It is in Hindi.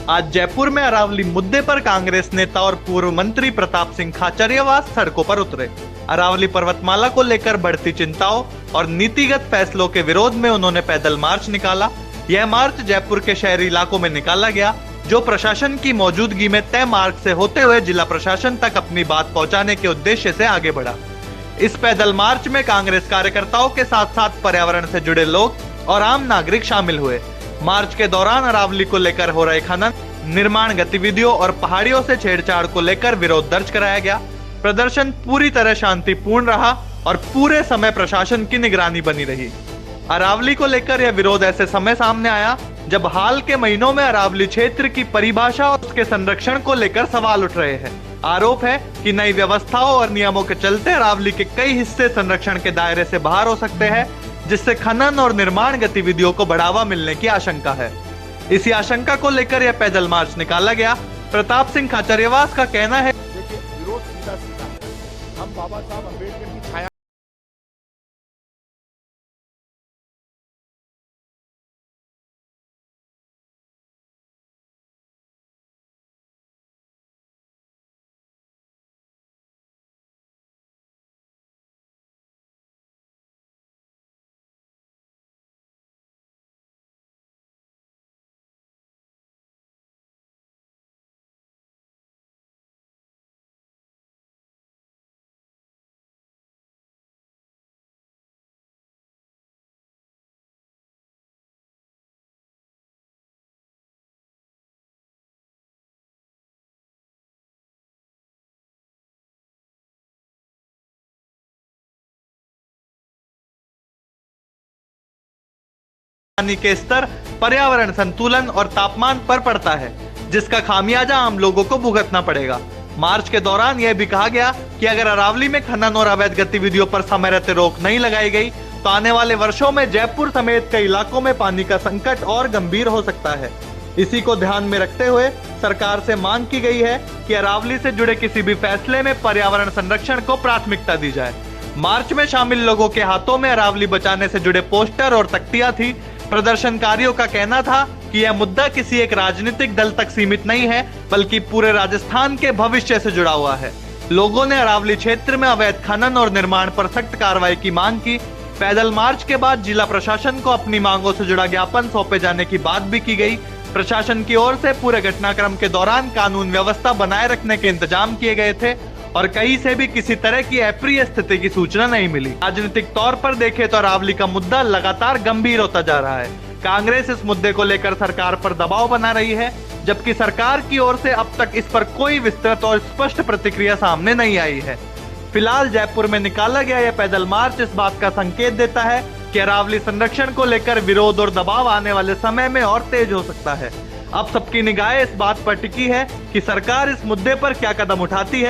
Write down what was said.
आज जयपुर में अरावली मुद्दे पर कांग्रेस नेता और पूर्व मंत्री प्रताप सिंह खाचरियावास सड़कों पर उतरे। अरावली पर्वतमाला को लेकर बढ़ती चिंताओं और नीतिगत फैसलों के विरोध में उन्होंने पैदल मार्च निकाला। यह मार्च जयपुर के शहरी इलाकों में निकाला गया, जो प्रशासन की मौजूदगी में तय मार्ग से होते हुए जिला प्रशासन तक अपनी बात पहुंचाने के उद्देश्य से आगे बढ़ा। इस पैदल मार्च में कांग्रेस कार्यकर्ताओं के साथ साथ पर्यावरण से जुड़े लोग और आम नागरिक शामिल हुए। मार्च के दौरान अरावली को लेकर हो रहे खनन, निर्माण गतिविधियों और पहाड़ियों से छेड़छाड़ को लेकर विरोध दर्ज कराया गया। प्रदर्शन पूरी तरह शांतिपूर्ण रहा और पूरे समय प्रशासन की निगरानी बनी रही। अरावली को लेकर यह विरोध ऐसे समय सामने आया जब हाल के महीनों में अरावली क्षेत्र की परिभाषा और उसके संरक्षण को लेकर सवाल उठ रहे हैं। आरोप है कि नई व्यवस्थाओं और नियमों के चलते अरावली के कई हिस्से संरक्षण के दायरे से बाहर हो सकते हैं, जिससे खनन और निर्माण गतिविधियों को बढ़ावा मिलने की आशंका है। इसी आशंका को लेकर यह पैदल मार्च निकाला गया। प्रताप सिंह खाचरियावास का कहना है, देखिए विरोध सीधा सीधा है। हम बाबा साहब अम्बेडकर की छाया पानी के स्तर, पर्यावरण संतुलन और तापमान पर पड़ता है, जिसका खामियाजा आम लोगों को भुगतना पड़ेगा। मार्च के दौरान यह भी कहा गया कि अगर अरावली में खनन और अवैध गतिविधियों पर समय रहते रोक नहीं लगाई गई तो आने वाले वर्षों में जयपुर समेत कई इलाकों में पानी का संकट और गंभीर हो सकता है। इसी को ध्यान में रखते हुए सरकार से मांग की गई है कि अरावली से जुड़े किसी भी फैसले में पर्यावरण संरक्षण को प्राथमिकता दी जाए। मार्च में शामिल लोगों के हाथों में अरावली बचाने से जुड़े पोस्टर और तख्तियां थी। प्रदर्शनकारियों का कहना था कि यह मुद्दा किसी एक राजनीतिक दल तक सीमित नहीं है, बल्कि पूरे राजस्थान के भविष्य से जुड़ा हुआ है। लोगों ने अरावली क्षेत्र में अवैध खनन और निर्माण पर सख्त कार्रवाई की मांग की। पैदल मार्च के बाद जिला प्रशासन को अपनी मांगों से जुड़ा ज्ञापन सौंपे जाने की बात भी की गई। प्रशासन की ओर से पूरे घटनाक्रम के दौरान कानून व्यवस्था बनाए रखने के इंतजाम किए गए थे और कहीं से भी किसी तरह की अप्रिय स्थिति की सूचना नहीं मिली। राजनीतिक तौर पर देखें तो अरावली का मुद्दा लगातार गंभीर होता जा रहा है। कांग्रेस इस मुद्दे को लेकर सरकार पर दबाव बना रही है, जबकि सरकार की ओर से अब तक इस पर कोई विस्तृत और स्पष्ट प्रतिक्रिया सामने नहीं आई है। फिलहाल जयपुर में निकाला गया यह पैदल मार्च इस बात का संकेत देता है कि अरावली संरक्षण को लेकर विरोध और दबाव आने वाले समय में और तेज हो सकता है। अब सबकी निगाहें इस बात पर टिकी है कि सरकार इस मुद्दे पर क्या कदम उठाती है।